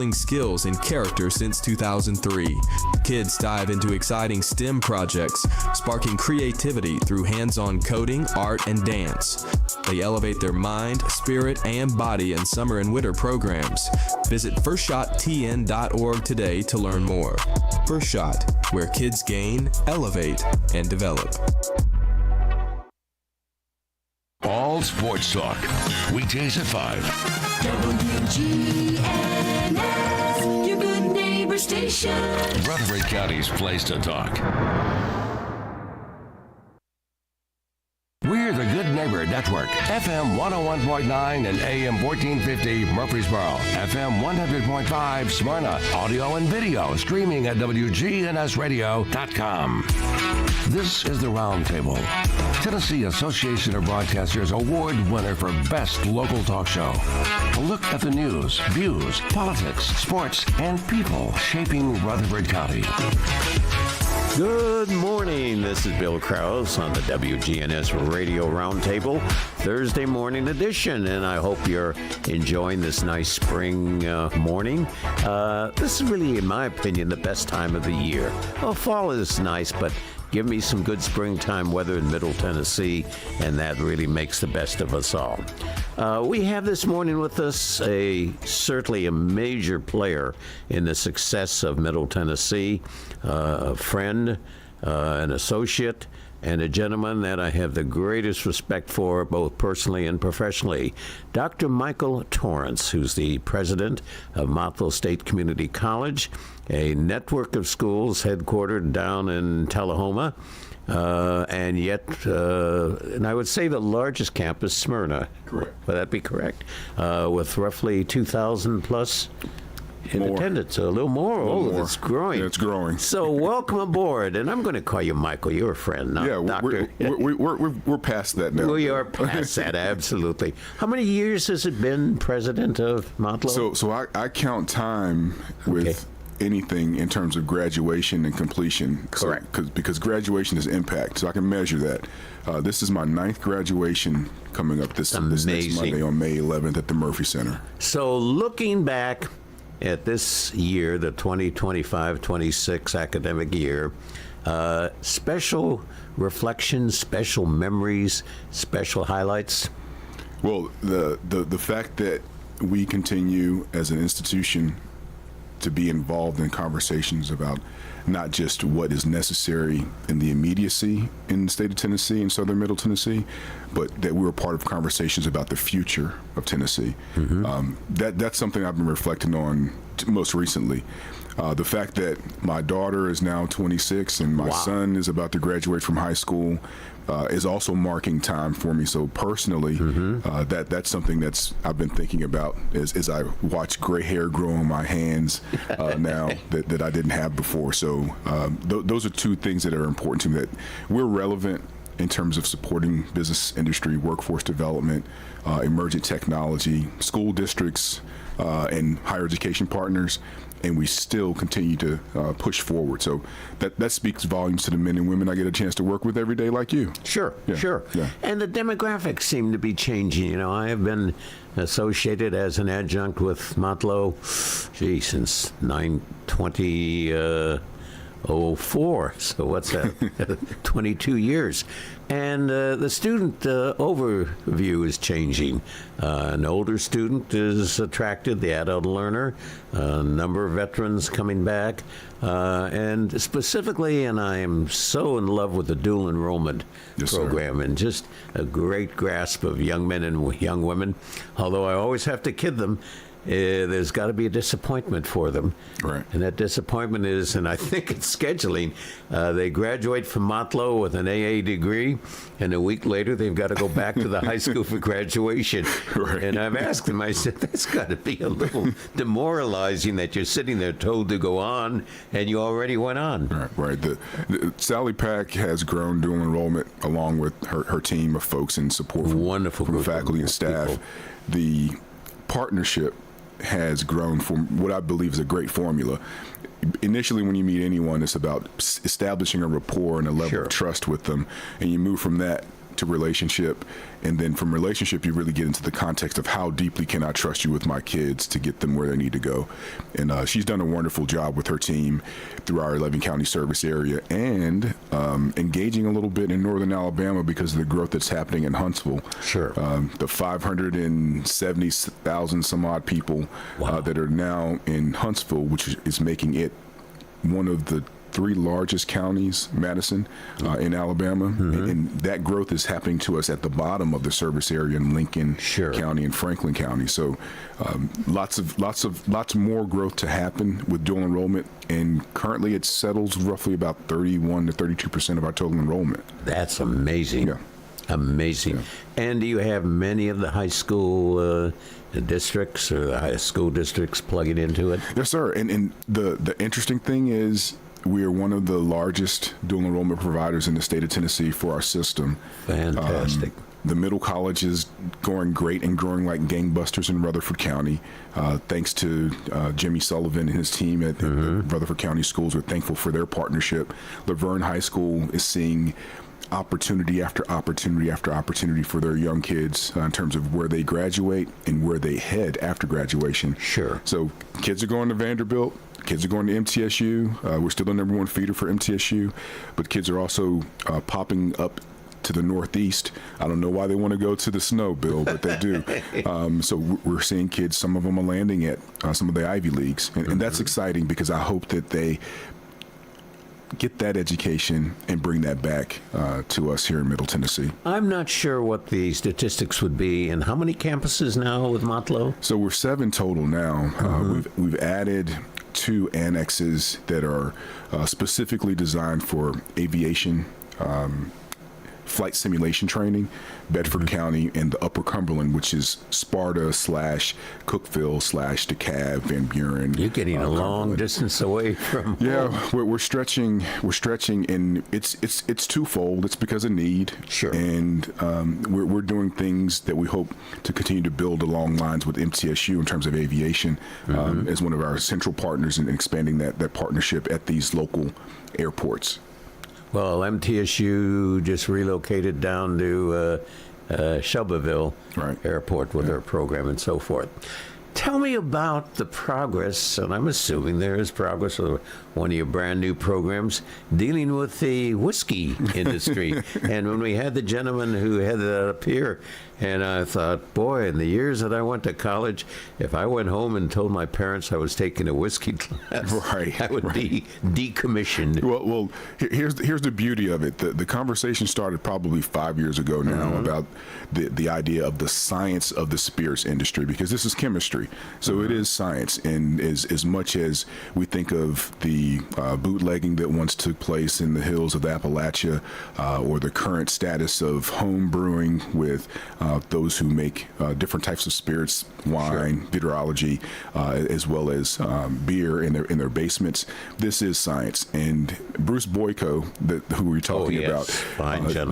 skills and character since 2003. Kids dive into exciting STEM projects, sparking creativity through hands-on coding, art, and dance. They elevate their mind, spirit, and body in summer and winter programs. Visit firstshottn.org today to learn more. First Shot, where kids gain, elevate, and develop. All sports talk, weekdays at 5. WGNS, your good neighbor station. Rutherford County's place to talk. We're the Good Neighbor Network. FM 101.9 and AM 1450 Murfreesboro. FM 100.5 Smyrna. Audio and video streaming at WGNSradio.com. This is the Roundtable. Tennessee Association of Broadcasters Award winner for Best Local Talk Show. A look at the news, views, politics, sports, and people shaping Rutherford County. Good morning. This is Bill Krause on the WGNS Radio Roundtable, Thursday morning edition, and I hope you're enjoying this nice spring morning. This is really, in my opinion, the best time of the year. Well, fall is nice, but give me some good springtime weather in Middle Tennessee, and that really makes the best of us all. We have this morning with us certainly a major player in the success of Middle Tennessee, a friend, an associate, and a gentleman that I have the greatest respect for, both personally and professionally, Dr. Michael Torrance, who's the president of Motlow State Community College, a network of schools headquartered down in Tullahoma, and yet, and I would say the largest campus, Smyrna. Correct. Would that be correct? With roughly 2,000 plus in attendance, a little more. It's growing. Yeah, it's growing. So welcome aboard, and I'm going to call you Michael. You're a friend, not Doctor. We're past that now. We are past that, absolutely. How many years has it been president of Motlow? So I count time with anything in terms of graduation and completion. Correct. Because graduation is impact, so I can measure that. This is my 9th graduation coming up this next Monday on May 11th at the Murphy Center. So looking back at this year, the 2025-26 academic year, special reflections, special memories, special highlights? Well, the fact that we continue as an institution to be involved in conversations about not just what is necessary in the immediacy in the state of Tennessee and southern Middle Tennessee, but that we're part of conversations about the future of Tennessee. Mm-hmm. That's something I've been reflecting on most recently. The fact that my daughter is now 26 and my son is about to graduate from high school is also marking time for me. So personally, that's something I've been thinking about as I watch gray hair grow on my hands now that I didn't have before. So those are two things that are important to me, that we're relevant in terms of supporting business industry, workforce development, emergent technology, school districts, and higher education partners, and we still continue to push forward. So that speaks volumes to the men and women I get a chance to work with every day, like you. Sure. Yeah. And the demographics seem to be changing. You know, I have been associated as an adjunct with Motlow, since 9/20/04. So what's that? 22 years. And the student overview is changing. An older student is attracted, the adult learner, a number of veterans coming back, and specifically, and I am so in love with the dual-enrollment program, sir. And just a great grasp of young men and young women, although I always have to kid them. There's got to be a disappointment for them. Right. And that disappointment is, and I think it's scheduling, they graduate from Motlow with an AA degree, and a week later they've got to go back to the high school for graduation. Right. And I've asked them, I said, that's got to be a little demoralizing that you're sitting there told to go on, and you already went on. Right. Sally Pack has grown dual enrollment along with her team of folks in support from faculty and staff. People. The partnership has grown from what I believe is a great formula. Initially, when you meet anyone, it's about establishing a rapport and a level of trust with them, and you move from that to relationship, and then from relationship you really get into the context of how deeply can I trust you with my kids to get them where they need to go. And she's done a wonderful job with her team through our 11 county service area, and engaging a little bit in northern Alabama because of the growth that's happening in Huntsville. Sure. The 570,000 some odd people that are now in Huntsville, which is making it one of the 3 largest counties, Madison, in Alabama, and that growth is happening to us at the bottom of the service area in Lincoln County and Franklin County. So, lots more growth to happen with dual enrollment, and currently it settles roughly about 31 to 32% of our total enrollment. That's amazing. Yeah. Amazing. Yeah. And do you have many of the high school districts or the high school districts plugging into it? Yes, sir. And the interesting thing is, we are one of the largest dual enrollment providers in the state of Tennessee for our system. Fantastic. The middle college is going great and growing like gangbusters in Rutherford County. Thanks to Jimmy Sullivan and his team at Rutherford County Schools. We're thankful for their partnership. Laverne High School is seeing opportunity after opportunity after opportunity for their young kids in terms of where they graduate and where they head after graduation. Sure. So kids are going to Vanderbilt. Kids are going to MTSU. We're still the #1 feeder for MTSU, but kids are also popping up to the Northeast. I don't know why they want to go to the snow, Bill, but they do. So we're seeing kids, some of them are landing at some of the Ivy Leagues, and that's exciting because I hope that they get that education and bring that back to us here in Middle Tennessee. I'm not sure what the statistics would be, and how many campuses now with Motlow? So we're 7 total now. We've added 2 annexes that are specifically designed for aviation flight simulation training, Bedford County and the Upper Cumberland, which is Sparta / Cookeville / DeKalb, Van Buren. You're getting a long distance away from. Yeah, we're stretching, and it's twofold. It's because of need. Sure. And we're doing things that we hope to continue to build along lines with MTSU in terms of aviation as one of our central partners in expanding that partnership at these local airports. Well, MTSU just relocated down to Shelbyville Airport with their program and so forth. Tell me about the progress, and I'm assuming there is progress with one of your brand new programs dealing with the whiskey industry. And when we had the gentleman who headed that up here, and I thought, boy, in the years that I went to college, if I went home and told my parents I was taking a whiskey class, I would be decommissioned. Well, here's the beauty of it. The conversation started probably 5 years ago now about the idea of the science of the spirits industry, because this is chemistry. So it is science, and as much as we think of the bootlegging that once took place in the hills of Appalachia, or the current status of home brewing with those who make different types of spirits, wine, bitters, as well as beer in their basements, this is science. And Bruce Boyko, who we're talking about,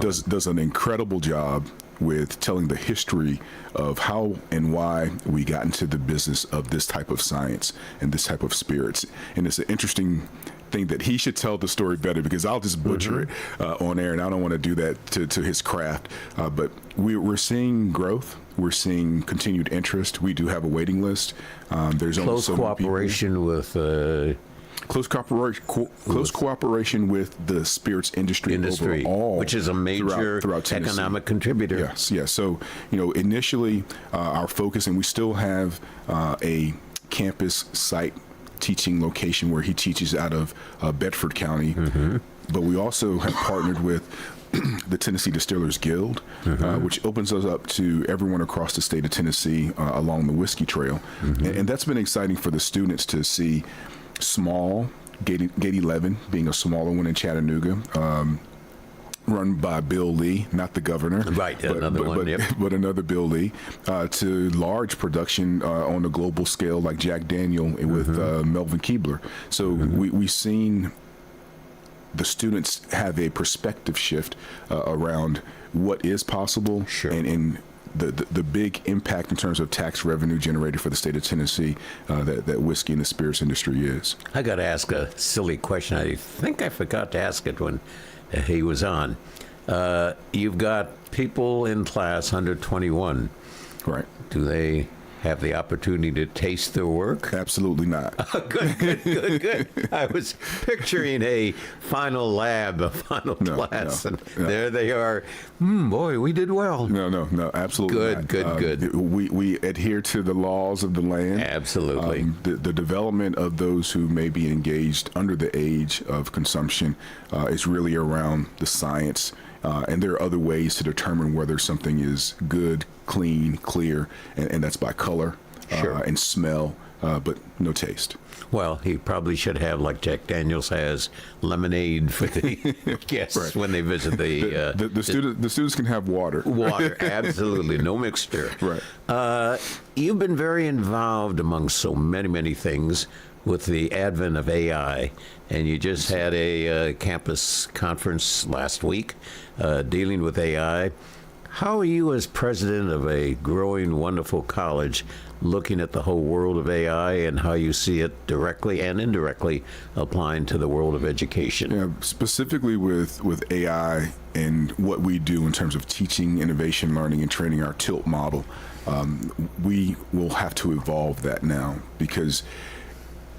does an incredible job with telling the history of how and why we got into the business of this type of science and this type of spirits. And it's an interesting thing that he should tell the story better, because I'll just butcher it on air, and I don't want to do that to his craft. But we're seeing growth. We're seeing continued interest. We do have a waiting list. There's close cooperation with. Close cooperation with the spirits industry overall, which is a major throughout economic contributor. Yes. So, initially our focus, and we still have a campus site teaching location where he teaches out of Bedford County, but we also have partnered with the Tennessee Distillers Guild, which opens us up to everyone across the state of Tennessee along the Whiskey Trail. And that's been exciting for the students to see. Small, Gate 11 being a smaller one in Chattanooga, run by Bill Lee, not the governor. Right, but another Bill Lee, to large production on a global scale like Jack Daniel with Melvin Keebler. So we've seen the students have a perspective shift around what is possible, and the big impact in terms of tax revenue generated for the state of Tennessee that whiskey and the spirits industry is. I got to ask a silly question. I think I forgot to ask it when he was on. You've got people in class under 21. Right. Do they have the opportunity to taste their work? Absolutely not. Good. I was picturing a final lab, a final class, and there they are. Boy, we did well. No, absolutely not. Good. We adhere to the laws of the land. Absolutely. The development of those who may be engaged under the age of consumption is really around the science. And there are other ways to determine whether something is good, clean, clear, and that's by color and smell, but no taste. Well, he probably should have, like Jack Daniels has, lemonade for the guests when they visit the students can have water. Water, absolutely, no mixture. Right. You've been very involved among so many things with the advent of AI, and you just had a campus conference last week dealing with AI. How are you, as president of a growing, wonderful college, looking at the whole world of AI and how you see it directly and indirectly applying to the world of education? Yeah, specifically with AI and what we do in terms of teaching, innovation, learning, and training, our TILT model, we will have to evolve that now, because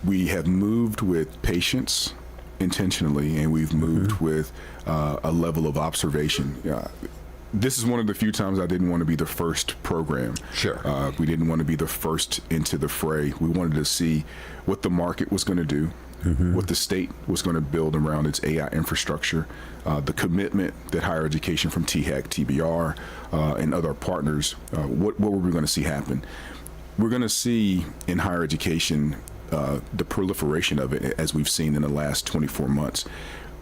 we have moved with patience intentionally, and we've moved with a level of observation. This is one of the few times I didn't want to be the first program. Sure. We didn't want to be the first into the fray. We wanted to see what the market was going to do, what the state was going to build around its AI infrastructure, the commitment that higher education from THAC, TBR, and other partners, what were we going to see happen? We're going to see in higher education the proliferation of it, as we've seen in the last 24 months.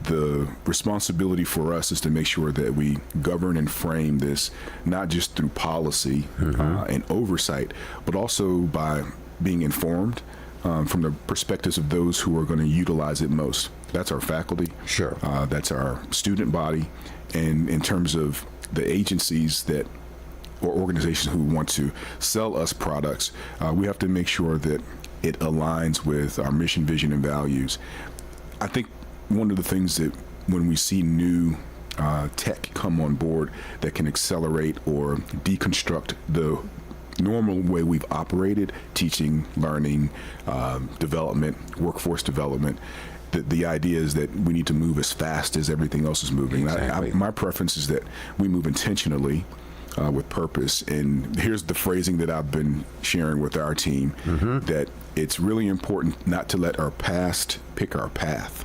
The responsibility for us is to make sure that we govern and frame this, not just through policy and oversight, but also by being informed from the perspectives of those who are going to utilize it most. That's our faculty. Sure. That's our student body. And in terms of the agencies that or organizations who want to sell us products, we have to make sure that it aligns with our mission, vision, and values. I think one of the things that when we see new tech come on board that can accelerate or deconstruct the normal way we've operated, teaching, learning, development, workforce development, the idea is that we need to move as fast as everything else is moving. Exactly. My preference is that we move intentionally with purpose. And here's the phrasing that I've been sharing with our team, that it's really important not to let our past pick our path,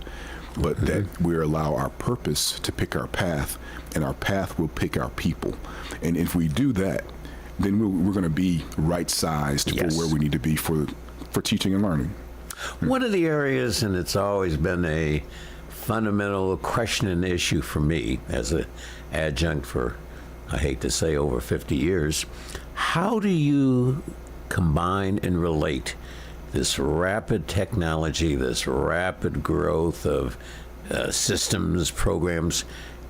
but that we allow our purpose to pick our path, and our path will pick our people. And if we do that, then we're going to be right-sized for where we need to be for teaching and learning. One of the areas, and it's always been a fundamental question and issue for me as an adjunct for, I hate to say, over 50 years, how do you combine and relate this rapid technology, this rapid growth of systems, programs,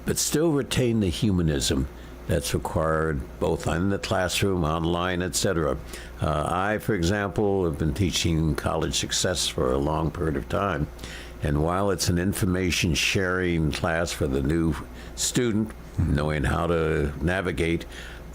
but still retain the humanism that's required both in the classroom, online, etc. I, for example, have been teaching college success for a long period of time, and while it's an information sharing class for the new student, knowing how to navigate,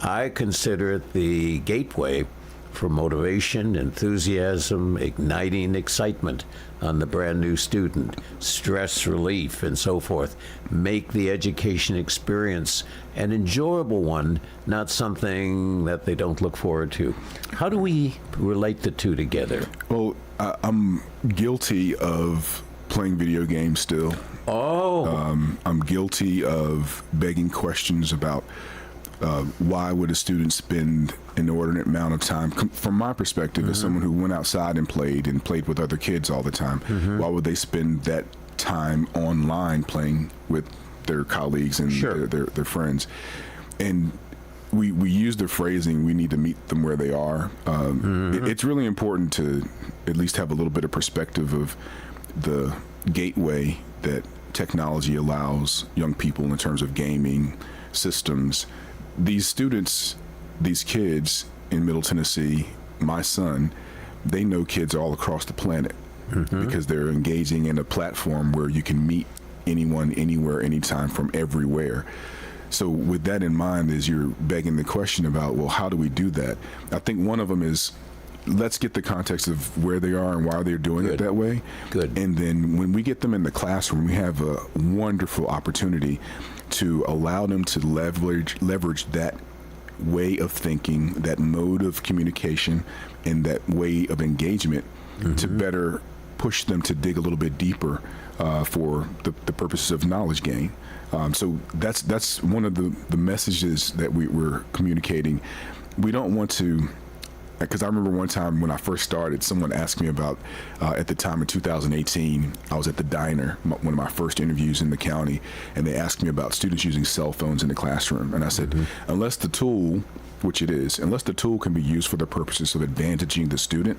I consider it the gateway for motivation, enthusiasm, igniting excitement on the brand new student, stress relief, and so forth. Make the education experience an enjoyable one, not something that they don't look forward to. How do we relate the two together? Well, I'm guilty of playing video games still. I'm guilty of begging questions about why would a student spend an inordinate amount of time, from my perspective as someone who went outside and played with other kids all the time, why would they spend that time online playing with their colleagues and their friends? And we use the phrasing, we need to meet them where they are. It's really important to at least have a little bit of perspective of the gateway that technology allows young people in terms of gaming, systems. These students, these kids in Middle Tennessee, my son, they know kids all across the planet because they're engaging in a platform where you can meet anyone, anywhere, anytime, from everywhere. So with that in mind, as you're begging the question about, well, how do we do that? I think one of them is, let's get the context of where they are and why they're doing it that way. Good. And then when we get them in the classroom, we have a wonderful opportunity to allow them to leverage that way of thinking, that mode of communication, and that way of engagement to better push them to dig a little bit deeper for the purposes of knowledge gain. So that's one of the messages that we're communicating. We don't want to, because I remember one time when I first started, someone asked me about, at the time in 2018, I was at the diner, one of my first interviews in the county, and they asked me about students using cell phones in the classroom. And I said, unless the tool, which it is, unless the tool can be used for the purposes of advantaging the student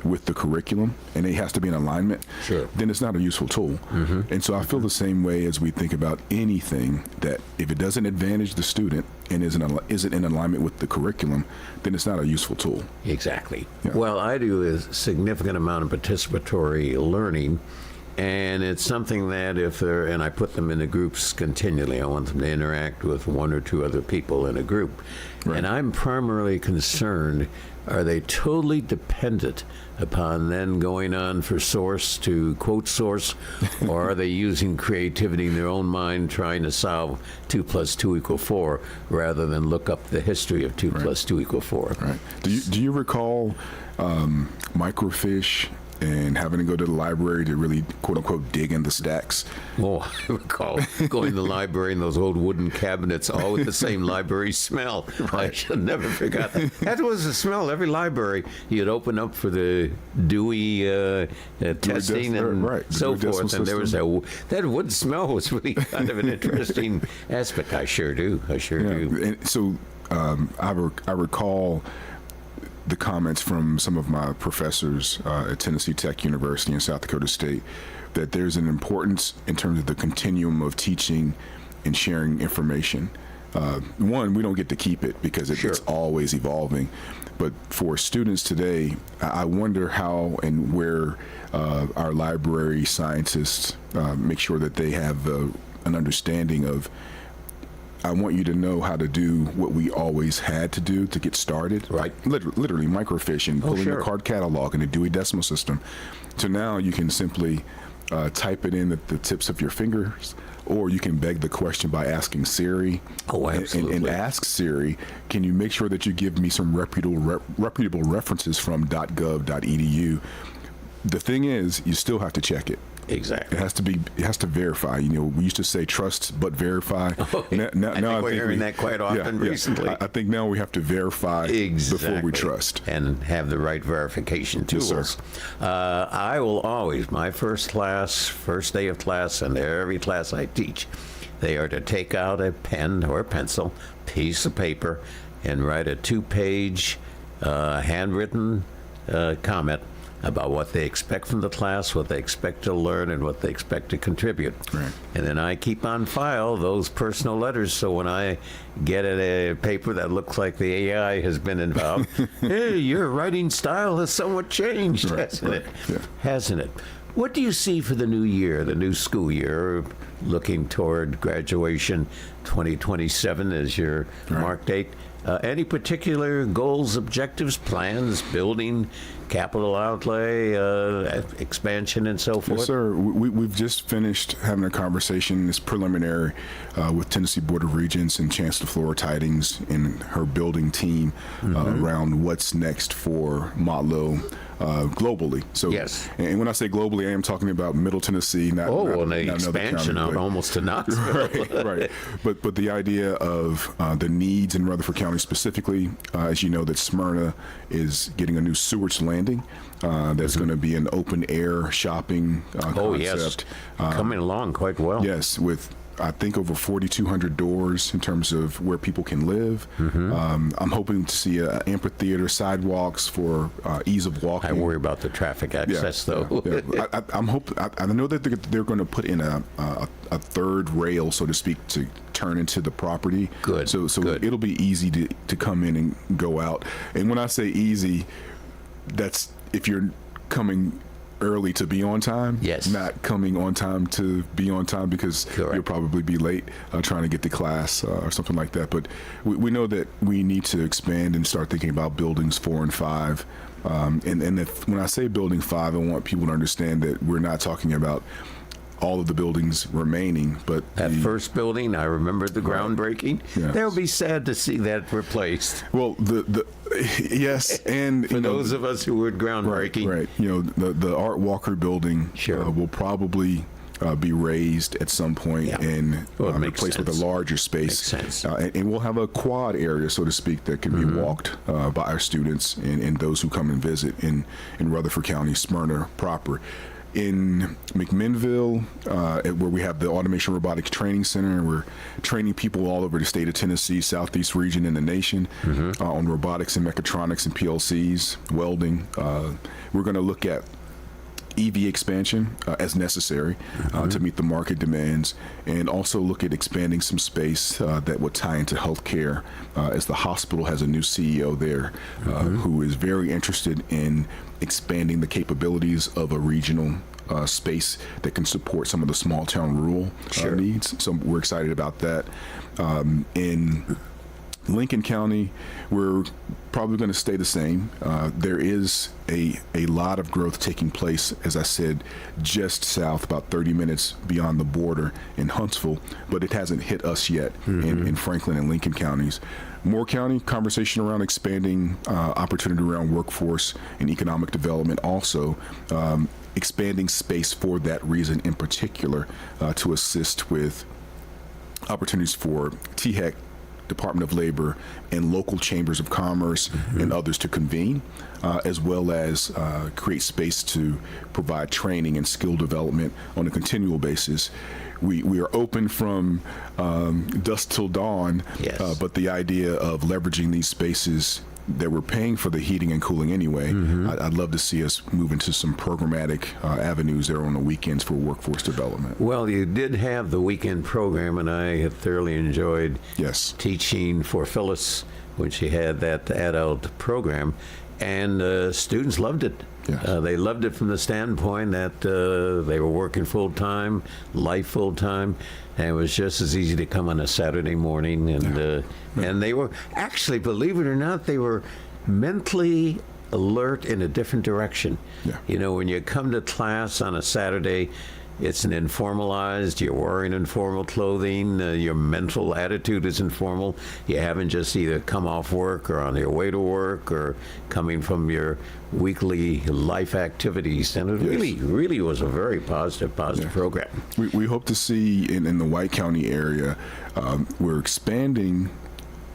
with the curriculum, and it has to be in alignment, then it's not a useful tool. And so I feel the same way as we think about anything, that if it doesn't advantage the student and isn't in alignment with the curriculum, then it's not a useful tool. Exactly. Yeah. Well, I do a significant amount of participatory learning, and it's something that and I put them into groups continually. I want them to interact with one or two other people in a group. Right. And I'm primarily concerned, are they totally dependent upon then going on for source to quote source, or are they using creativity in their own mind trying to solve 2 + 2 = 4 rather than look up the history of 2 + 2 = 4? Right. Do you recall microfiche and having to go to the library to really, quote unquote, dig in the stacks? Oh, I recall going to the library and those old wooden cabinets, all with the same library smell. I shall never forget that. That was the smell. Every library you'd open up for the Dewey testing and so forth, and there was that wood smell was really kind of an interesting aspect. I sure do. And so I recall the comments from some of my professors at Tennessee Tech University and South Dakota State, that there's an importance in terms of the continuum of teaching and sharing information. One, we don't get to keep it because it's always evolving. But for students today, I wonder how and where our library scientists make sure that they have an understanding of, I want you to know how to do what we always had to do to get started. Right. Literally microfiche and pulling the card catalog and the Dewey Decimal System. So now you can simply type it in at the tips of your fingers, or you can beg the question by asking Siri. Oh, absolutely. And ask Siri, can you make sure that you give me some reputable references from .gov.edu? The thing is, you still have to check it. Exactly. It has to verify. You know, we used to say trust but verify. Oh, now I think we're hearing that quite often recently. I think now we have to verify before we trust. And have the right verification tools. Yes, I will always, my first day of class, and every class I teach, they are to take out a pen or a pencil, piece of paper, and write a 2-page handwritten comment about what they expect from the class, what they expect to learn, and what they expect to contribute. Right. And then I keep on file those personal letters, so when I get a paper that looks like the AI has been involved, hey, your writing style has somewhat changed, hasn't it? Yeah. Hasn't it? What do you see for the new year, the new school year, looking toward graduation? 2027 is your mark date. Any particular goals, objectives, plans, building, capital outlay, expansion, and so forth? Yes, sir. We've just finished having a conversation, this preliminary, with Tennessee Board of Regents and Chancellor Flora Tidings and her building team around what's next for Motlow globally. So, and when I say globally, I am talking about Middle Tennessee, not an expansion out almost to Knoxville. right. But the idea of the needs in Rutherford County specifically, as you know, that Smyrna is getting a new Seward's Landing. That's going to be an open air shopping concept. Coming along quite well. Yes, with I think over 4,200 doors in terms of where people can live. I'm hoping to see an amphitheater, sidewalks for ease of walking. I worry about the traffic access, though. I'm hoping. I know that they're going to put in a third rail, so to speak, to turn into the property. Good. So Good. It'll be easy to come in and go out. And when I say easy, that's if you're coming early to be on time, Yes. not coming on time to be on time, because Correct. you'll probably be late trying to get to class or something like that. But we know that we need to expand and start thinking about buildings 4 and 5. And when I say building 5, I want people to understand that we're not talking about all of the buildings remaining, but That first building, I remember the groundbreaking. Yes. They'll be sad to see that replaced. well, the yes, and For those of us who were groundbreaking. right, the Art Walker building Sure. will probably be raised at some point Yeah. and Well, it makes replaced with a sense. larger space. Makes sense. And we'll have a quad area, so to speak, that can be walked by our students and those who come and visit in Rutherford County, Smyrna proper. In McMinnville, where we have the Automation Robotics Training Center, and we're training people all over the state of Tennessee, Southeast region, and the nation on robotics and mechatronics and PLCs, welding. We're going to look at EV expansion as necessary to meet the market demands, and also look at expanding some space that would tie into healthcare, as the hospital has a new CEO there who is very interested in expanding the capabilities of a regional space that can support some of the small town rural needs. So we're excited about that. In Lincoln County, we're probably going to stay the same. There is a lot of growth taking place, as I said, just south, about 30 minutes beyond the border in Huntsville, but it hasn't hit us yet in Franklin and Lincoln counties. Moore County, conversation around expanding opportunity around workforce and economic development, also expanding space for that reason in particular to assist with opportunities for THEC, Department of Labor, and local chambers of commerce and others to convene, as well as create space to provide training and skill development on a continual basis. We are open from dusk till dawn, Yes. but the idea of leveraging these spaces that we're paying for the heating and cooling anyway, I'd love to see us move into some programmatic avenues there on the weekends for workforce development. Well, you did have the weekend program, and I have thoroughly enjoyed Yes. teaching for Phyllis when she had that adult program, and students loved it. Yes. They loved it from the standpoint that they were working full-time, life full-time, and it was just as easy to come on a Saturday morning, and they were actually, believe it or not, they were mentally alert in a different direction. Yeah. You know, when you come to class on a Saturday, it's an informalized, you're wearing informal clothing, your mental attitude is informal. You haven't just either come off work or on your way to work or coming from your weekly life activities. And it really was a very positive program. We hope to see in the White County area, we're expanding,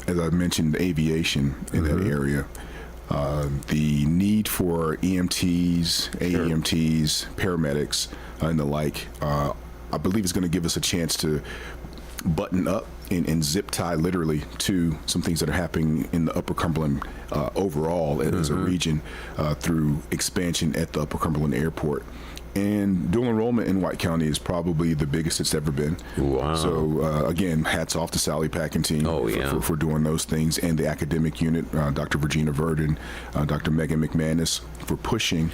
as I mentioned, aviation in that area. The need for EMTs, AEMTs, paramedics, and the like, I believe is going to give us a chance to button up and zip tie literally to some things that are happening in the Upper Cumberland overall as a region through expansion at the Upper Cumberland Airport. And dual enrollment in White County is probably the biggest it's ever been. Wow. So again, hats off to Sally Pack and team for doing those things, and the academic unit, Dr. Virginia Verdon, Dr. Megan McManus, for pushing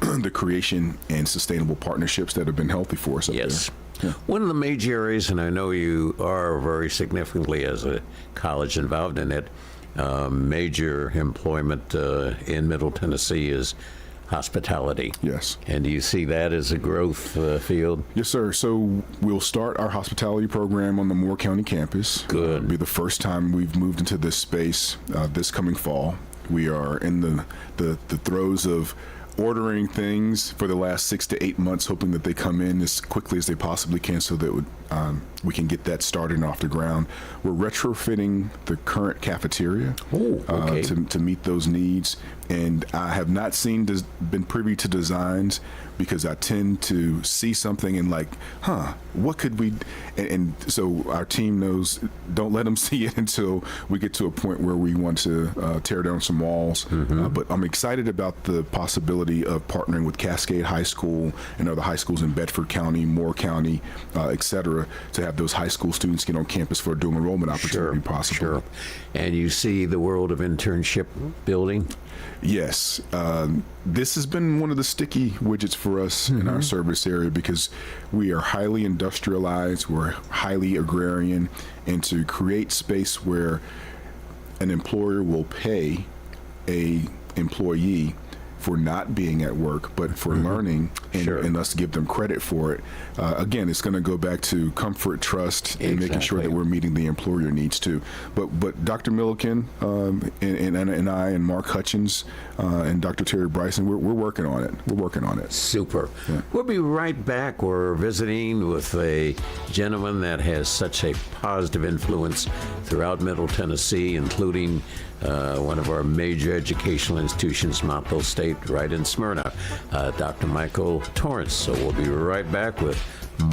the creation and sustainable partnerships that have been healthy for us up Yes. there. Yeah. One of the major areas, and I know you are very significantly as a college involved in it, major employment in Middle Tennessee is hospitality. Yes. And do you see that as a growth field? Yes, sir. So we'll start our hospitality program on the Moore County campus. Good. It'll be the first time we've moved into this space this coming fall. We are in the throes of ordering things for the last 6 to 8 months, hoping that they come in as quickly as they possibly can so that we can get that started and off the ground. We're retrofitting the current cafeteria to meet those needs. And I have not been privy to designs, because I tend to see something and like, what could we, and so our team knows, don't let them see it until we get to a point where we want to tear down some walls. But I'm excited about the possibility of partnering with Cascade High School and other high schools in Bedford County, Moore County, et cetera, to have those high school students get on campus for a dual enrollment opportunity possible. Sure. And you see the world of internship building? Yes. This has been one of the sticky widgets for us in our service area because we are highly industrialized, we're highly agrarian, and to create space where an employer will pay a employee for not being at work, but for learning, and us give them credit for it. Again, it's going to go back to comfort, trust, and making sure that we're meeting the employer needs too. But Dr. Milliken and I and Mark Hutchins and Dr. Terry Bryson, we're working on it. We're working on it. Super. Yeah. We'll be right back. We're visiting with a gentleman that has such a positive influence throughout Middle Tennessee, including one of our major educational institutions, Motlow State, right in Smyrna, Dr. Michael Torrance. So we'll be right back with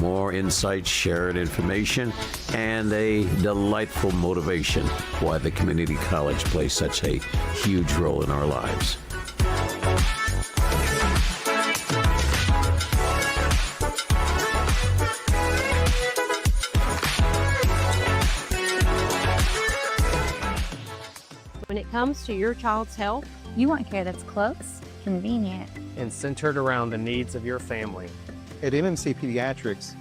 more insights, shared information, and a delightful motivation why the community college plays such a huge role in our lives. When it comes to your child's health, you want care that's close, convenient, and centered around the needs of your family. At MMC Pediatrics,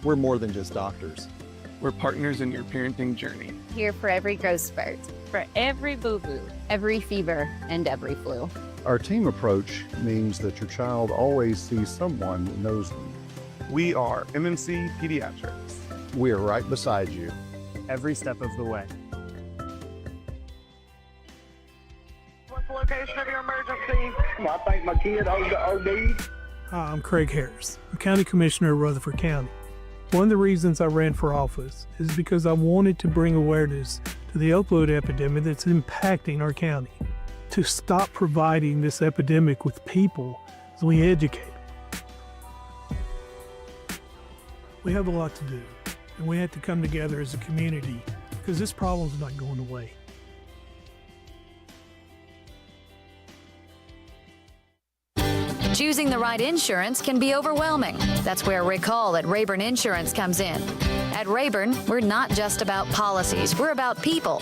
we're more than just doctors. We're partners in your parenting journey. Here for every growth spurt, for every boo-boo, every fever, and every flu. Our team approach means that your child always sees someone that knows them. We are MMC Pediatrics. We are right beside you every step of the way. What's the location of your emergency? I think my kid OD'd. Hi, I'm Craig Harris. I'm County Commissioner of Rutherford County. One of the reasons I ran for office is because I wanted to bring awareness to the opioid epidemic that's impacting our county. To stop providing this epidemic with people as we educate them. We have a lot to do, and we have to come together as a community because this problem's not going away. Choosing the right insurance can be overwhelming. That's where Recall at Rayburn Insurance comes in. At Rayburn, we're not just about policies, we're about people.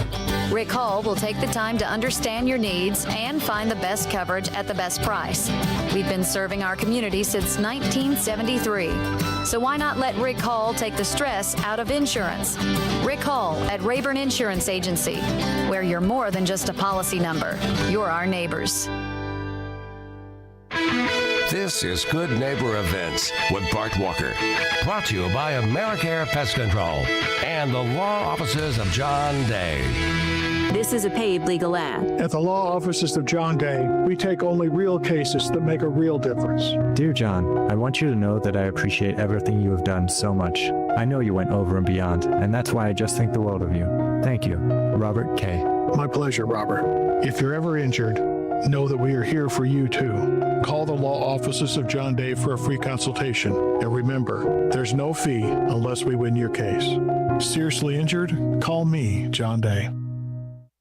Recall will take the time to understand your needs and find the best coverage at the best price. We've been serving our community since 1973. So why not let Recall take the stress out of insurance? Recall at Rayburn Insurance Agency, where you're more than just a policy number. You're our neighbors. This is Good Neighbor Events with Bart Walker. Brought to you by AmeriCare Pest Control and the law offices of John Day. This is a paid legal ad. At the law offices of John Day, we take only real cases that make a real difference. Dear John, I want you to know that I appreciate everything you have done so much. I know you went over and beyond, and that's why I just think the world of you. Thank you. Robert K. My pleasure, Robert. If you're ever injured, know that we are here for you, too. Call the law offices of John Day for a free consultation. And remember, there's no fee unless we win your case. Seriously injured? Call me, John Day.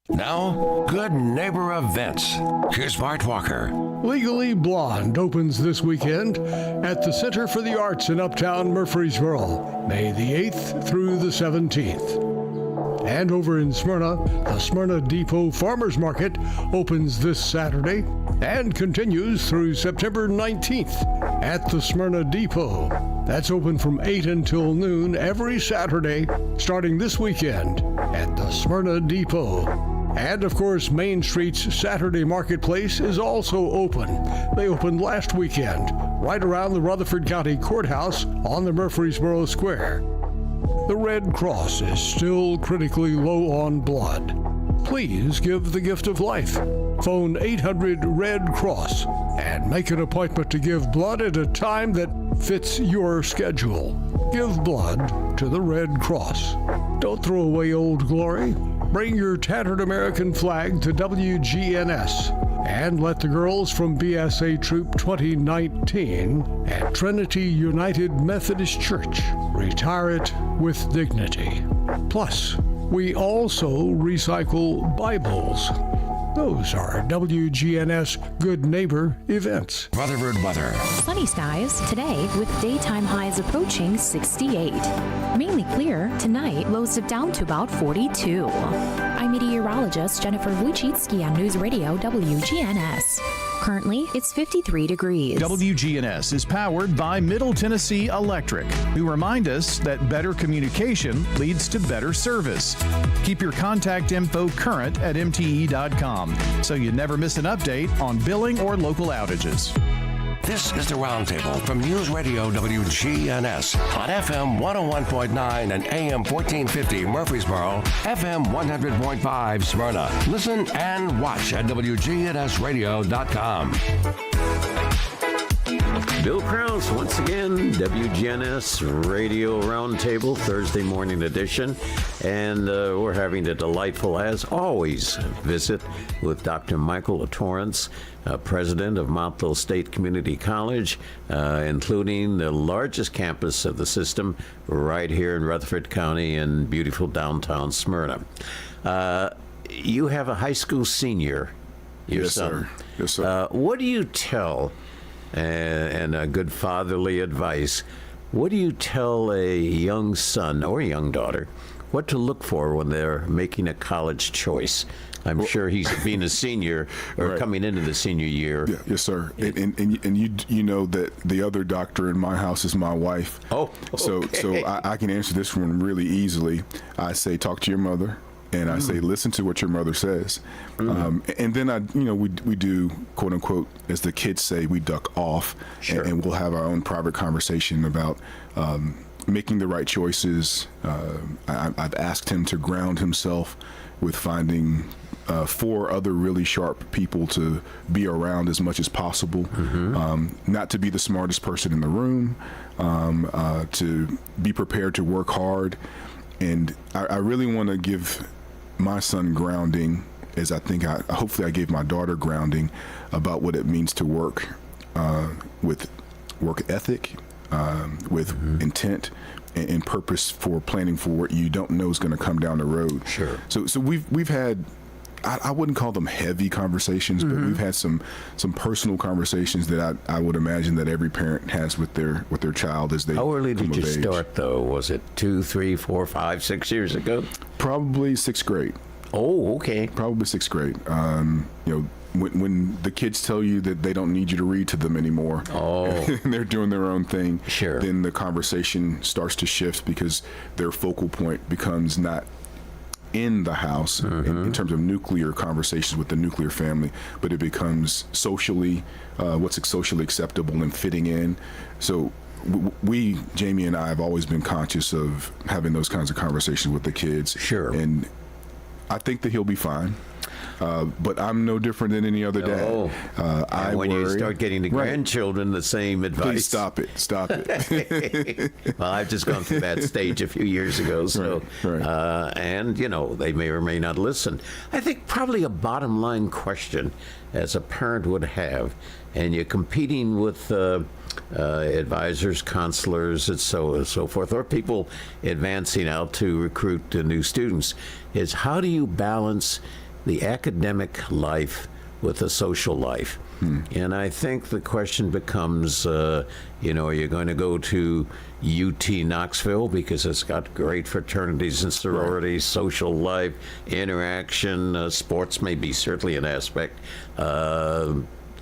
Now, Good Neighbor Events. Here's Bart Walker. Legally Blonde opens this weekend at the Center for the Arts in Uptown Murfreesboro, May the 8th through the 17th. And over in Smyrna, the Smyrna Depot Farmers Market opens this Saturday and continues through September 19th at the Smyrna Depot. That's open from 8 until noon every Saturday, starting this weekend at the Smyrna Depot. And of course, Main Street's Saturday Marketplace is also open. They opened last weekend, right around the Rutherford County Courthouse on the Murfreesboro Square. The Red Cross is still critically low on blood. Please give the gift of life. Phone 800-RED-CROSS and make an appointment to give blood at a time that fits your schedule. Give blood to the Red Cross. Don't throw away Old Glory. Bring your tattered American flag to WGNS and let the girls from BSA Troop 2019 at Trinity United Methodist Church retire it with dignity. Plus, we also recycle Bibles. Those are WGNS Good Neighbor events. Rutherford weather. Sunny skies today with daytime highs approaching 68. Mainly clear tonight, lows dip down to about 42. I'm meteorologist Jennifer Wojcicki on News Radio WGNS. Currently, it's 53 degrees. WGNS is powered by Middle Tennessee Electric, who remind us that better communication leads to better service. Keep your contact info current at mte.com so you never miss an update on billing or local outages. This is the Roundtable from News Radio WGNS on FM 101.9 and AM 1450 Murfreesboro, FM 100.5 Smyrna. Listen and watch at WGNSradio.com. Bill Krause, once again, WGNS Radio Roundtable, Thursday morning edition. And we're having a delightful, as always, visit with Dr. Michael Torrance, president of Motlow State Community College, including the largest campus of the system right here in Rutherford County in beautiful downtown Smyrna. You have a high school senior, your son. Sir. Yes, sir. What do you tell, and a good fatherly advice, what do you tell a young son or a young daughter what to look for when they're making a college choice? I'm sure he's being a senior or Right. coming into the senior year. Yeah, yes, sir. And you know that the other doctor in my house is my wife. Oh, okay. So I can answer this one really easily. I say, talk to your mother. And I say, listen to what your mother says. And then we do, quote unquote, as the kids say, we duck off. Sure. And we'll have our own private conversation about making the right choices. I've asked him to ground himself with finding 4 other really sharp people to be around as much as possible. Not to be the smartest person in the room, to be prepared to work hard. And I really want to give my son grounding, as I think hopefully I gave my daughter grounding about what it means to work with work ethic, with intent and purpose for planning for what you don't know is going to come down the road. Sure. So we've had, I wouldn't call them heavy conversations, but we've had some personal conversations that I would imagine that every parent has with their child as they. How early did you come of age. start, though? Was it 2, 3, 4, 5, 6 years ago? Probably 6th grade. Oh, okay. Probably 6th grade. When the kids tell you that they don't need you to read to them anymore, and they're doing their own thing, sure. Then the conversation starts to shift because their focal point becomes not in the house in terms of nuclear conversations with the nuclear family, but it becomes socially, what's socially acceptable and fitting in. So Jamie and I have always been conscious of having those kinds of conversations with the kids. Sure. And I think that he'll be fine. But I'm no different than any other dad. When you start getting the grandchildren, the same advice. Please stop it. Stop it. Well, I've just gone through that stage a few years ago. So, and they may or may not listen. I think probably a bottom line question, as a parent would have, and you're competing with advisors, counselors, and so forth, or people advancing out to recruit new students, is how do you balance the academic life with the social life? And I think the question becomes, are you going to go to UT Knoxville because it's got great fraternities and sororities, social life, interaction, sports may be certainly an aspect,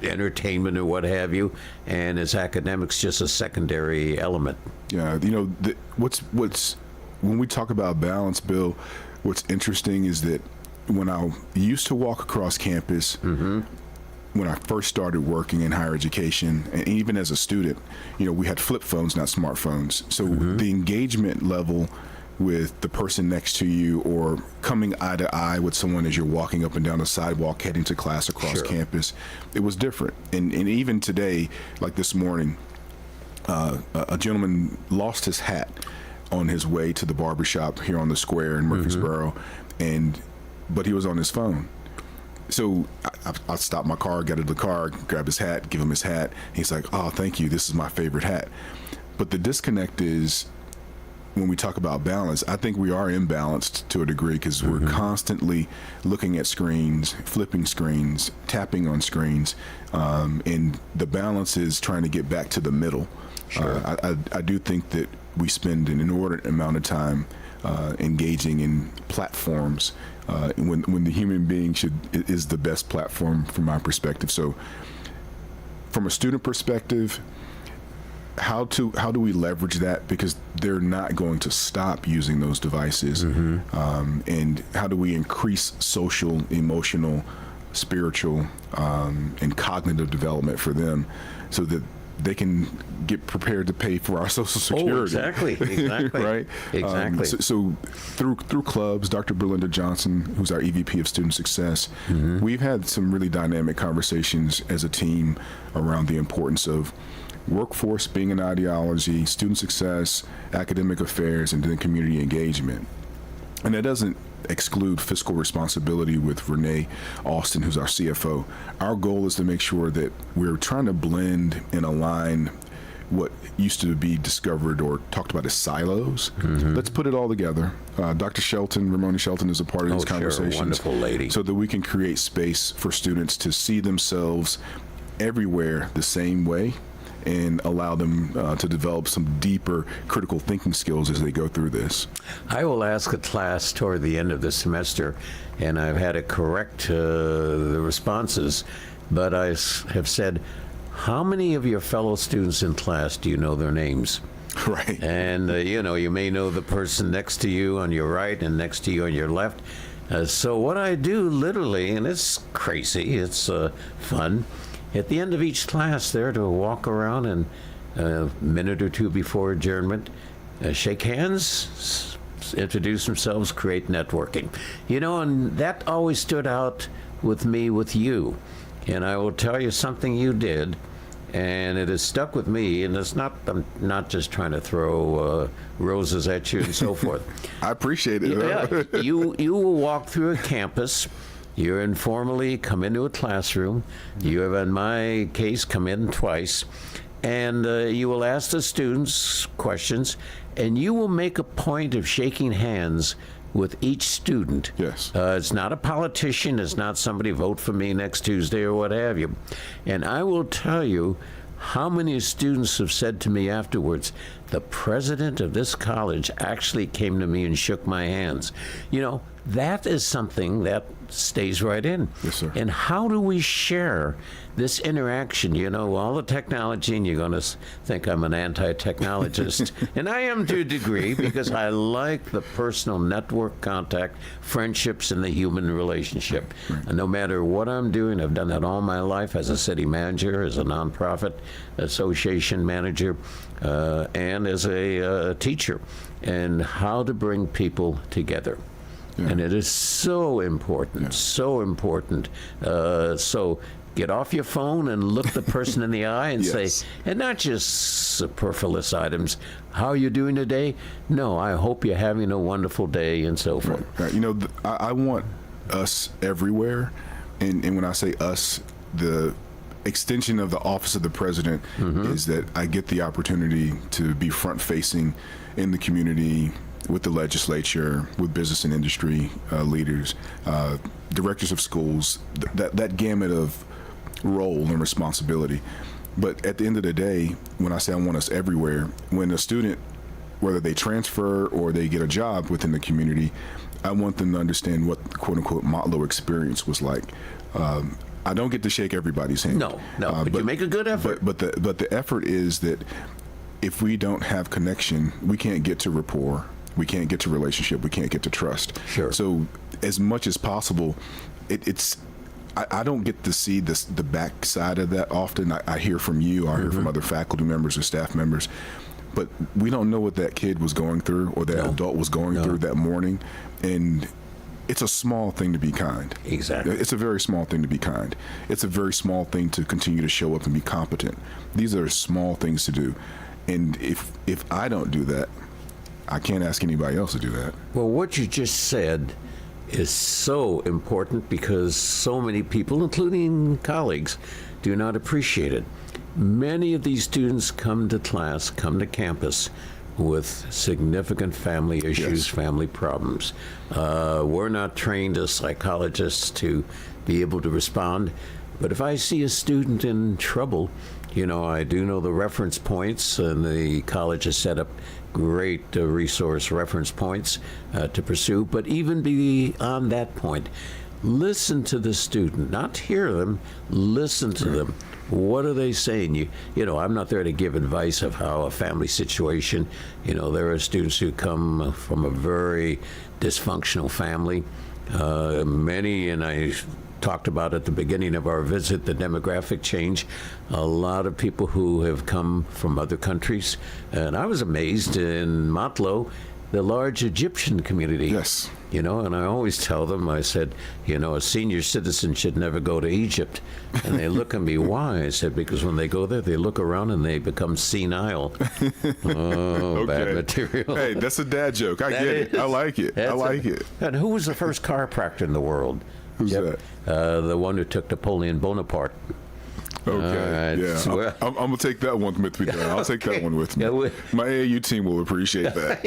entertainment or what have you, and is academics just a secondary element? Yeah, what's when we talk about balance, Bill, what's interesting is that when I used to walk across campus, when I first started working in higher education, and even as a student, we had flip phones, not smartphones. So the engagement level with the person next to you, or coming eye to eye with someone as you're walking up and down the sidewalk heading to class across campus, it was different. And even today, like this morning, a gentleman lost his hat on his way to the barbershop here on the square in Murfreesboro, but he was on his phone. So I stopped my car, got out of the car, grabbed his hat, give him his hat. He's like, "Oh, thank you. This is my favorite hat." But the disconnect is, when we talk about balance, I think we are imbalanced to a degree because we're constantly looking at screens, flipping screens, tapping on screens, and the balance is trying to get back to the middle. Sure. I do think that we spend an inordinate amount of time engaging in platforms when the human being is the best platform from my perspective. So from a student perspective, how do we leverage that, because they're not going to stop using those devices, and how do we increase social, emotional, spiritual, and cognitive development for them so that they can get prepared to pay for our Social Security. Oh, exactly. Right? Exactly. So through clubs, Dr. Belinda Johnson, who's our EVP of Student Success, we've had some really dynamic conversations as a team around the importance of workforce being an ideology, student success, academic affairs, and then community engagement. And that doesn't exclude fiscal responsibility with Renee Austin, who's our CFO. Our goal is to make sure that we're trying to blend and align what used to be discovered or talked about as silos. Let's put it all together. Dr. Shelton, Ramona Shelton, is a part of these conversations. Wonderful lady. So that we can create space for students to see themselves everywhere the same way, and allow them to develop some deeper critical thinking skills as they go through this. I will ask a class toward the end of the semester, and I've had to correct the responses, but I have said, how many of your fellow students in class do you know their names? Right. And, you may know the person next to you on your right and next to you on your left. So what I do literally, and it's crazy, it's fun, at the end of each class there to walk around and a minute or two before adjournment, shake hands, introduce themselves, create networking. And that always stood out with me with you. And I will tell you something you did, and it has stuck with me, and I'm not just trying to throw roses at you and so forth. I appreciate it. Yeah, you will walk through a campus. You informally come into a classroom. You have, in my case, come in twice. And you will ask the students questions, and you will make a point of shaking hands with each student. Yes. It's not a politician. It's not somebody vote for me next Tuesday or what have you. And I will tell you how many students have said to me afterwards, the president of this college actually came to me and shook my hands. That is something that stays right in. Yes, sir. And how do we share this interaction? All the technology, and you're going to think I'm an anti-technologist. And I am to a degree, because I like the personal network contact, friendships, and the human relationship. Right. And no matter what I'm doing, I've done that all my life as a city manager, as a nonprofit association manager, and as a teacher, and how to bring people together. Yeah. And it is so important, so important. So get off your phone and look the person in the eye and say, and not just superfluous items, how are you doing today? No, I hope you're having a wonderful day, and so forth. Right. I want us everywhere. And when I say us, the extension of the office of the president is that I get the opportunity to be front-facing in the community, with the legislature, with business and industry leaders, directors of schools, that gamut of role and responsibility. But at the end of the day, when I say I want us everywhere, when a student, whether they transfer or they get a job within the community, I want them to understand what the quote-unquote Motlow experience was like. I don't get to shake everybody's hand. No, but you make a good effort. But the effort is that if we don't have connection, we can't get to rapport. We can't get to relationship. We can't get to trust. Sure. So as much as possible, I don't get to see the backside of that often. I hear from you. I hear from other faculty members or staff members. But we don't know what that kid was going through or that adult was going through that morning. And it's a small thing to be kind. Exactly. It's a very small thing to be kind. It's a very small thing to continue to show up and be competent. These are small things to do. And if I don't do that, I can't ask anybody else to do that. Well, what you just said is so important, because so many people, including colleagues, do not appreciate it. Many of these students come to class, come to campus, with significant family issues, family problems. We're not trained as psychologists to be able to respond, but if I see a student in trouble, I do know the reference points, and the college has set up great resource reference points to pursue, but even beyond that point, listen to the student, not hear them, listen to them. What are they saying? I'm not there to give advice of how a family situation, there are students who come from a very dysfunctional family. Many, and I talked about at the beginning of our visit, the demographic change. A lot of people who have come from other countries. And I was amazed in Motlow, the large Egyptian community. Yes. And I always tell them, I said, a senior citizen should never go to Egypt. And they look at me, why? I said, because when they go there, they look around and they become senile. Oh, bad material. Hey, that's a dad joke. I get it. I like it. I like it. And who was the first chiropractor in the world? Who's that? The one who took Napoleon Bonaparte. Okay, yeah. I'm going to take that one with me. I'll take that one with me. My AAU team will appreciate that.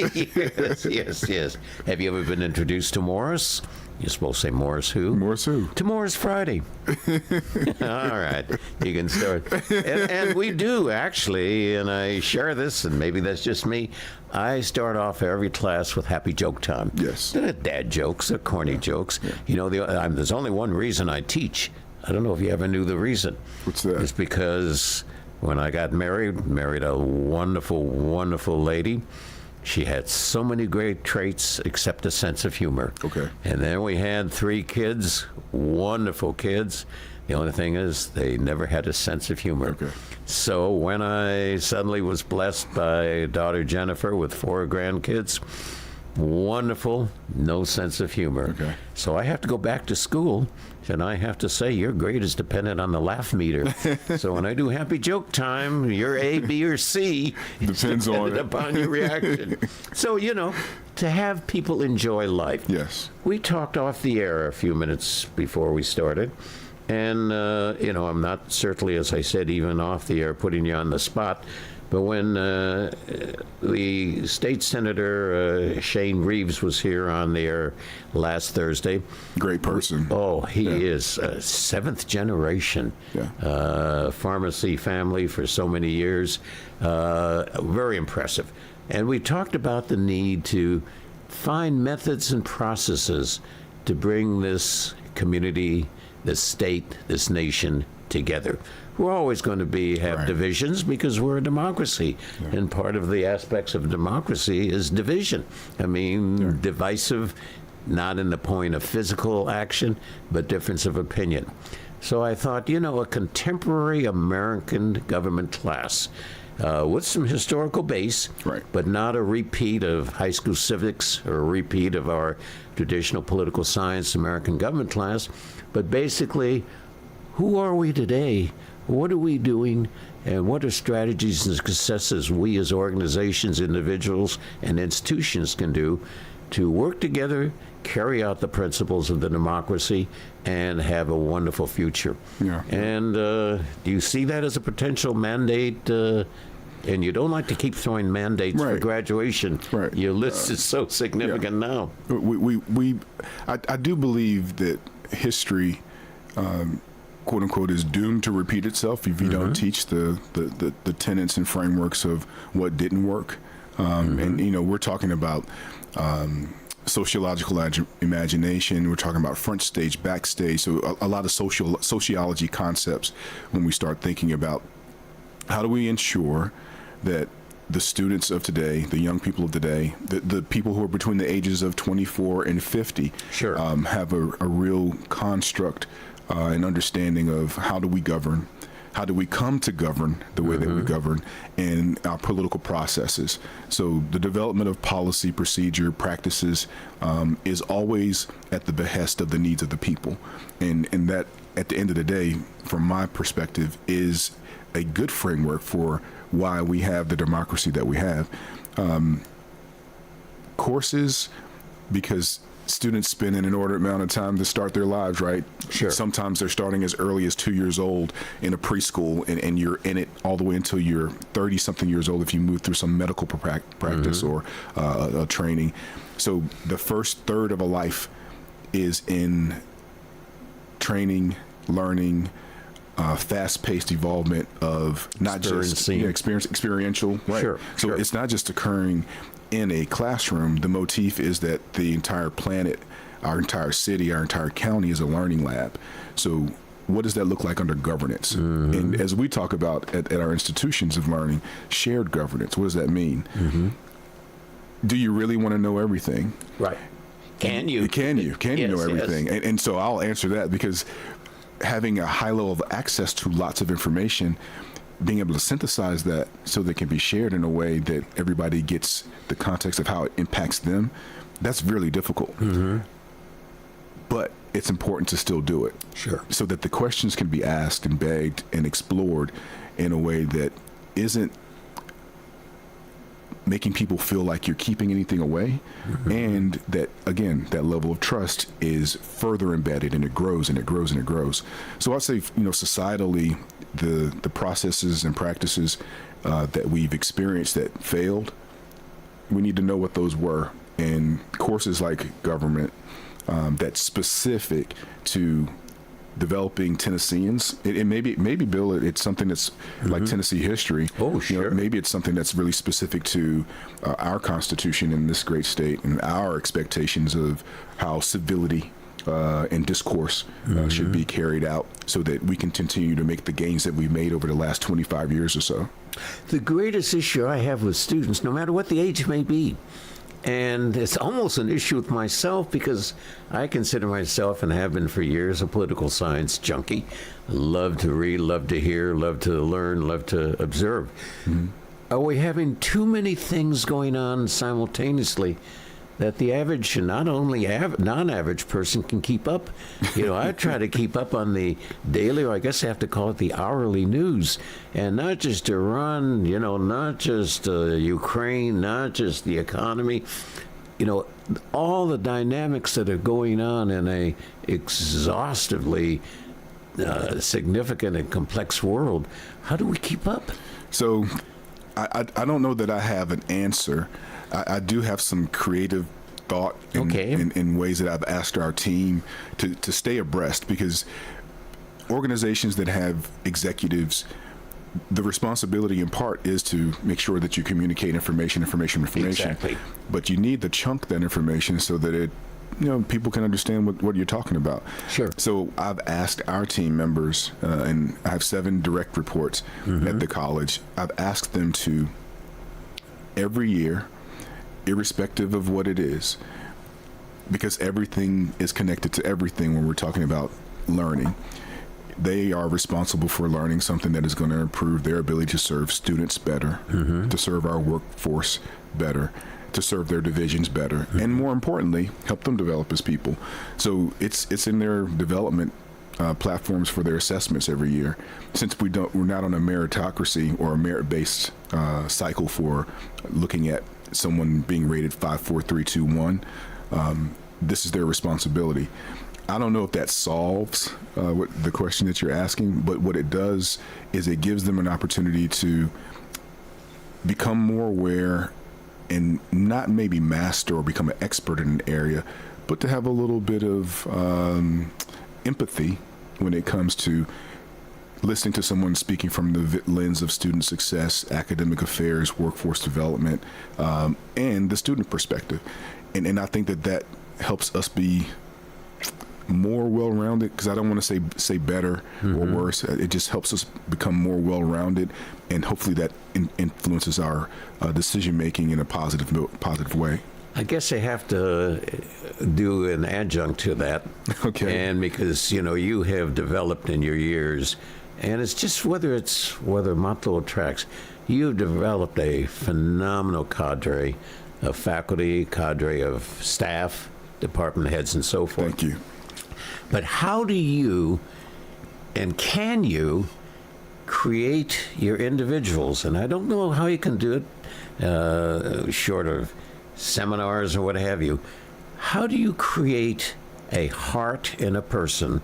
Yes. Have you ever been introduced to Morris? You're supposed to say Morris who? Morris who? To Morris Friday. All right, you can start. And we do, actually, and I share this, and maybe that's just me. I start off every class with happy joke time. Yes. They're not dad jokes, they're corny jokes. Yeah. There's only one reason I teach. I don't know if you ever knew the reason. What's that? It's because when I got married a wonderful, wonderful lady. She had so many great traits except a sense of humor. Okay. And then we had 3 kids, wonderful kids. The only thing is they never had a sense of humor. Okay. So when I suddenly was blessed by daughter Jennifer with 4 grandkids, wonderful, no sense of humor. Okay. So I have to go back to school, and I have to say your grade is dependent on the laugh meter. So when I do happy joke time, your A, B, or C depends on it. upon your reaction. So, to have people enjoy life. Yes. We talked off the air a few minutes before we started. And, I'm not certainly, as I said, even off the air, putting you on the spot. But when the state senator, Shane Reeves, was here on the air last Thursday. Great person. Oh, he is 7th generation. Yeah. Pharmacy family for so many years. Very impressive. And we talked about the need to find methods and processes to bring this community, this state, this nation together. We're always going to have divisions because we're a democracy. Yeah. And part of the aspects of democracy is division. I mean, divisive, not in the point of physical action, but difference of opinion. So I thought, a contemporary American government class with some historical base, but not a repeat of high school civics or a repeat of our traditional political science American government class, but basically, who are we today? What are we doing, and what are strategies and successes we as organizations, individuals, and institutions can do to work together, carry out the principles of the democracy, and have a wonderful future? Yeah. And do you see that as a potential mandate? And you don't like to keep throwing mandates for graduation. Right. Your list is so significant now. I do believe that history, quote unquote, is doomed to repeat itself if you don't teach the tenets and frameworks of what didn't work. And we're talking about sociological imagination. We're talking about front stage, backstage. So a lot of sociology concepts when we start thinking about how do we ensure that the students of today, the young people of today, the people who are between the ages of 24 and 50 have a real construct and understanding of how do we govern, how do we come to govern the way that we govern, and our political processes. So the development of policy, procedure, practices is always at the behest of the needs of the people. And that, at the end of the day, from my perspective, is a good framework for why we have the democracy that we have. Courses, because students spend an inordinate amount of time to start their lives, right? Sure. Sometimes they're starting as early as 2 years old in a preschool, and you're in it all the way until you're 30-something years old if you move through some medical practice or a training. So the first third of a life is in training, learning, fast-paced evolvement of not just experiential, right? Sure, so it's not just occurring in a classroom. The motif is that the entire planet, our entire city, our entire county is a learning lab. So what does that look like under governance? And as we talk about at our institutions of learning, shared governance, what does that mean? Do you really want to know everything? Right. Can you? Can you Yes, know everything? yes. And so I'll answer that, because having a high level of access to lots of information, being able to synthesize that so that it can be shared in a way that everybody gets the context of how it impacts them, that's really difficult. But it's important to still do it. Sure. So that the questions can be asked and begged and explored in a way that isn't making people feel like you're keeping anything away, and that, again, that level of trust is further embedded, and it grows and it grows and it grows. So I'd say, societally, the processes and practices that we've experienced that failed, we need to know what those were. And courses like government, that's specific to developing Tennesseans. It maybe Bill, it's something that's like Tennessee history. Oh, sure. Maybe it's something that's really specific to our Constitution in this great state, and our expectations of how civility and discourse should be carried out, so that we can continue to make the gains that we've made over the last 25 years or so. The greatest issue I have with students, no matter what the age may be, and it's almost an issue with myself, because I consider myself, and have been for years, a political science junkie. I love to read, love to hear, love to learn, love to observe. Are we having too many things going on simultaneously that the average, not only non-average person, can keep up? I try to keep up on the daily, or I guess I have to call it the hourly news, and not just Iran, not just Ukraine, not just the economy, all the dynamics that are going on in a exhaustively significant and complex world. How do we keep up? So I don't know that I have an answer. I do have some creative thought in ways that I've asked our team to stay abreast, because organizations that have executives, the responsibility in part is to make sure that you communicate information. Exactly. But you need to chunk that information so that it, people can understand what you're talking about. Sure. So I've asked our team members, and I have 7 direct reports at the college. I've asked them to, every year, irrespective of what it is, because everything is connected to everything when we're talking about learning. They are responsible for learning something that is going to improve their ability to serve students better, to serve our workforce better, to serve their divisions better, and more importantly, help them develop as people. So it's in their development platforms for their assessments every year. Since we're not on a meritocracy or a merit-based cycle for looking at someone being rated 5, 4, 3, 2, 1, this is their responsibility. I don't know if that solves the question that you're asking, but what it does is it gives them an opportunity to become more aware, and not maybe master or become an expert in an area, but to have a little bit of empathy when it comes to listening to someone speaking from the lens of student success, academic affairs, workforce development, and the student perspective. And I think that helps us be more well-rounded, because I don't want to say better or worse. It just helps us become more well-rounded, and hopefully that influences our decision-making in a positive way. I guess I have to do an adjunct to that. Okay. And because, you have developed in your years, and it's just whether Motlow attracts, you've developed a phenomenal cadre of faculty, cadre of staff, department heads, and so forth. Thank you. But how do you, and can you, create your individuals? And I don't know how you can do it short of seminars or what have you. how do you create a heart in a person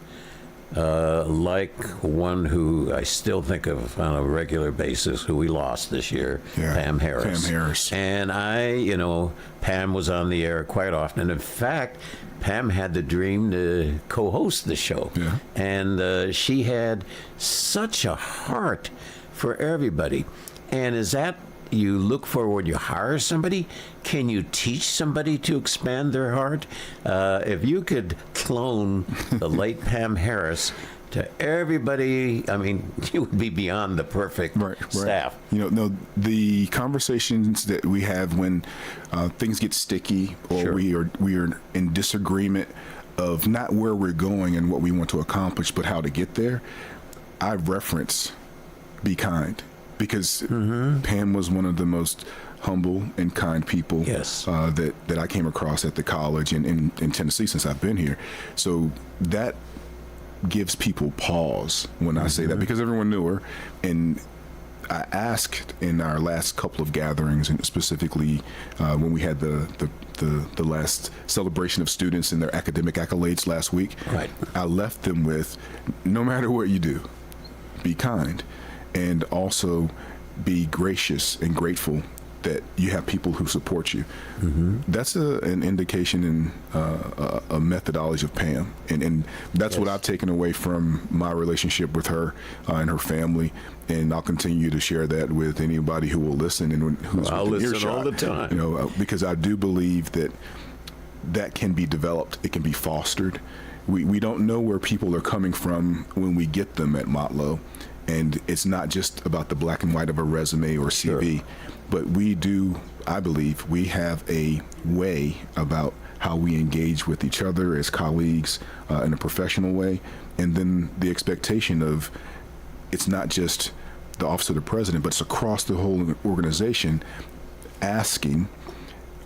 like one who I still think of on a regular basis, who we lost this year, Pam Harris. Pam Harris. And Pam was on the air quite often. And in fact, Pam had the dream to co-host the show. Yeah. And she had such a heart for everybody. And is that you look for when you hire somebody? Can you teach somebody to expand their heart? If you could clone the late Pam Harris to everybody, I mean, you would be beyond the perfect staff. The conversations that we have when things get sticky or we are in disagreement of not where we're going and what we want to accomplish, but how to get there, I reference be kind. Because Pam was one of the most humble and kind people that I came across at the college and in Tennessee since I've been here. So that gives people pause when I say that, because everyone knew her. And I asked in our last couple of gatherings, and specifically when we had the last celebration of students and their academic accolades last week, I left them with, no matter what you do, be kind. And also be gracious and grateful that you have people who support you. That's an indication in a methodology of Pam. And that's what I've taken away from my relationship with her and her family. And I'll continue to share that with anybody who will listen and who's I'll within listen earshot. all the time. Because I do believe that can be developed. It can be fostered. We don't know where people are coming from when we get them at Motlow. And it's not just about the black and white of a resume or CV, but I believe we have a way about how we engage with each other as colleagues in a professional way. And then the expectation of, it's not just the office of the president, but it's across the whole organization, asking,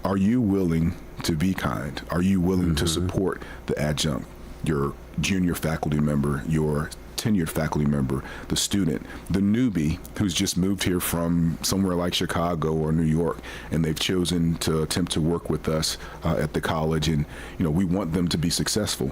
are you willing to be kind? Are you willing to support the adjunct, your junior faculty member, your tenured faculty member, the student, the newbie who's just moved here from somewhere like Chicago or New York, and they've chosen to attempt to work with us at the college, and we want them to be successful.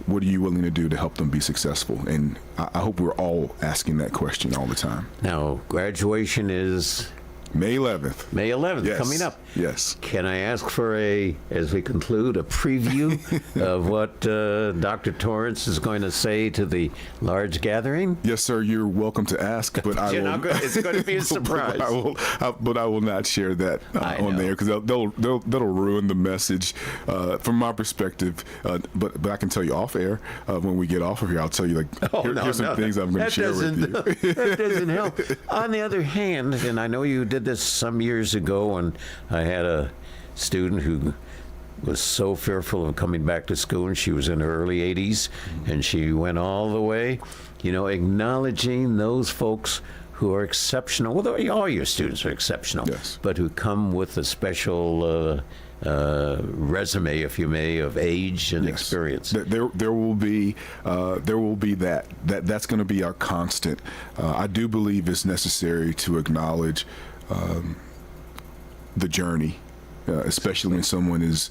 What are you willing to do to help them be successful? And I hope we're all asking that question all the time. Now, graduation is May 11th. May 11th, yes. Coming up. Yes. Can I ask for as we conclude, a preview of what Dr. Torrance is going to say to the large gathering? Yes, sir. You're welcome to ask, but I will. It's going to be a surprise. But I will not share that on there, because that'll ruin the message from my perspective. But I can tell you off air when we get off of here. I'll tell you here's some things I'm going to share with you. That doesn't help. On the other hand, and I know you did this some years ago, and I had a student who was so fearful of coming back to school, and she was in her early 80s, and she went all the way, acknowledging those folks who are exceptional. Well, all your students are exceptional, but who come with a special resume, if you may, of age and experience. There will be that. That's going to be our constant. I do believe it's necessary to acknowledge the journey, especially when someone is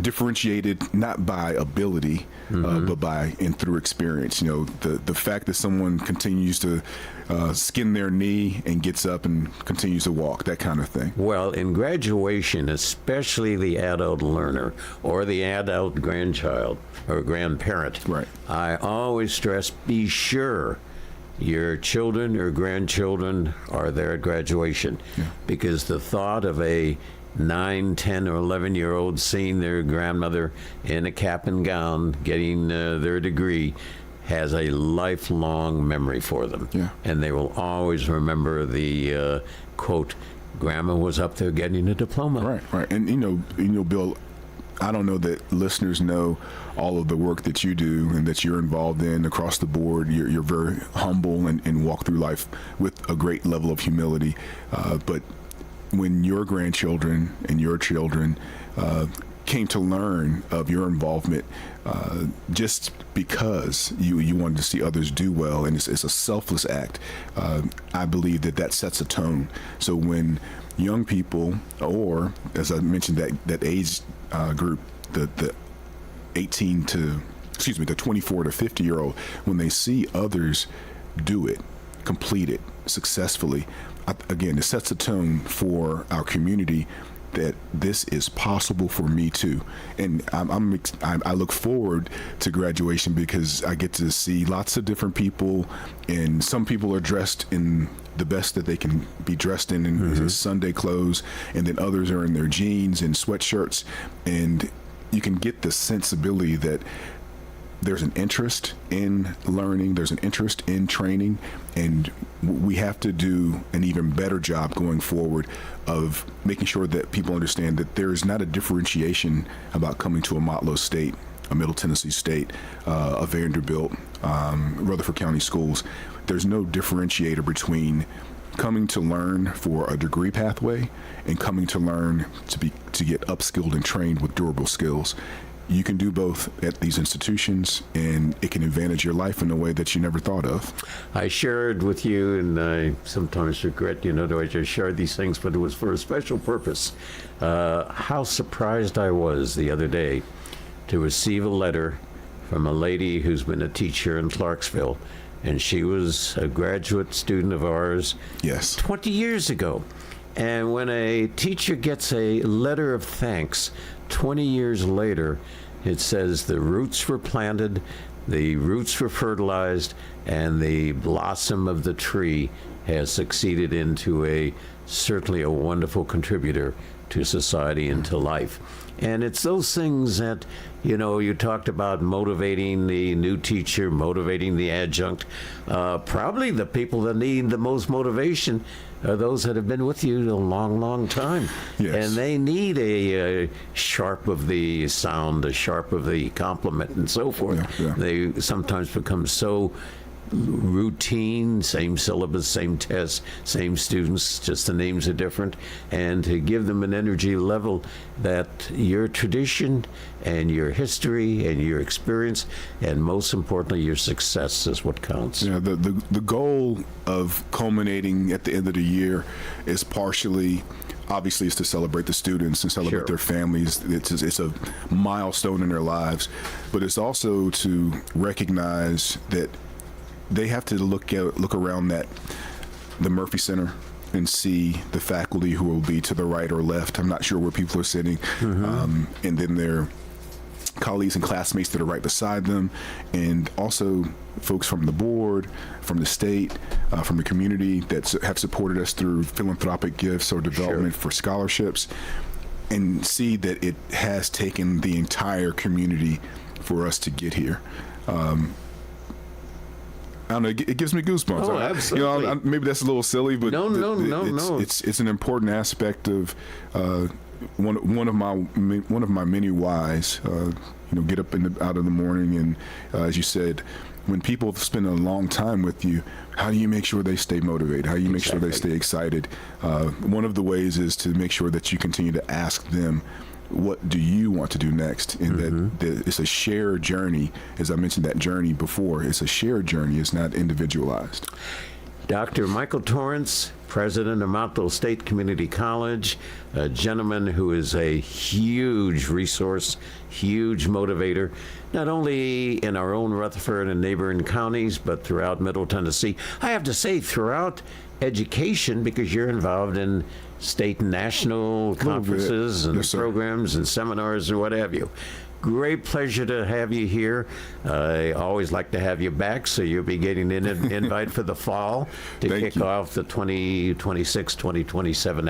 differentiated not by ability, but through experience. The fact that someone continues to skin their knee and gets up and continues to walk, that kind of thing. Well, in graduation, especially the adult learner or the adult grandchild or grandparent, I always stress, be sure your children or grandchildren are there at graduation, because the thought of a 9, 10, or 11-year-old seeing their grandmother in a cap and gown getting their degree has a lifelong memory for them. And they will always remember the quote, "Grandma was up there getting a diploma." Right. And Bill, I don't know that listeners know all of the work that you do and that you're involved in across the board. You're very humble and walk through life with a great level of humility. But when your grandchildren and your children came to learn of your involvement, just because you wanted to see others do well, and it's a selfless act, I believe that sets a tone. So when young people, or as I mentioned, that age group, the 24 to 50-year-old, when they see others do it, complete it successfully, again, it sets a tone for our community that this is possible for me too. And I look forward to graduation because I get to see lots of different people, and some people are dressed in the best that they can be dressed in Sunday clothes, and then others are in their jeans and sweatshirts, and you can get the sensibility that there's an interest in learning, there's an interest in training, and we have to do an even better job going forward of making sure that people understand that there is not a differentiation about coming to a Motlow State, a Middle Tennessee State, a Vanderbilt, Rutherford County schools. There's no differentiator between coming to learn for a degree pathway and coming to learn to get upskilled and trained with durable skills. You can do both at these institutions, and it can advantage your life in a way that you never thought of. I shared with you, and I sometimes regret, that I just shared these things, but it was for a special purpose. How surprised I was the other day to receive a letter from a lady who's been a teacher in Clarksville, and she was a graduate student of ours 20 years ago. And when a teacher gets a letter of thanks 20 years later, it says the roots were planted, the roots were fertilized, and the blossom of the tree has succeeded into certainly a wonderful contributor to society and to life. And it's those things that, you talked about motivating the new teacher, motivating the adjunct. Probably the people that need the most motivation are those that have been with you a long, long time. Yes. And they need a sharp of the sound, a sharp of the compliment, and so forth. They sometimes become so routine, same syllabus, same tests, same students, just the names are different, and to give them an energy level that your tradition and your history and your experience, and most importantly your success, is what counts. The goal of culminating at the end of the year is partially, obviously, is to celebrate the students and celebrate their families. It's a milestone in their lives, but it's also to recognize that they have to look around the Murphy Center and see the faculty who will be to the right or left. I'm not sure where people are sitting. And then their colleagues and classmates that are right beside them, and also folks from the board, from the state, from the community that have supported us through philanthropic gifts or development for scholarships, and see that it has taken the entire community for us to get here. I don't know. It gives me goosebumps. Oh, absolutely. Maybe that's a little silly, but no. It's an important aspect of one of my many whys. Get up out of the morning, and as you said, when people spend a long time with you, how do you make sure they stay motivated? How do you make sure they stay excited? One of the ways is to make sure that you continue to ask them, what do you want to do next? And that it's a shared journey. As I mentioned that journey before, it's a shared journey. It's not individualized. Dr. Michael Torrance, president of Motlow State Community College, a gentleman who is a huge resource, huge motivator, not only in our own Rutherford and neighboring counties, but throughout Middle Tennessee. I have to say, throughout education, because you're involved in state and national conferences and programs and seminars or what have you. Great pleasure to have you here. I always like to have you back, so you'll be getting an invite for the fall to kick off the 2026-2027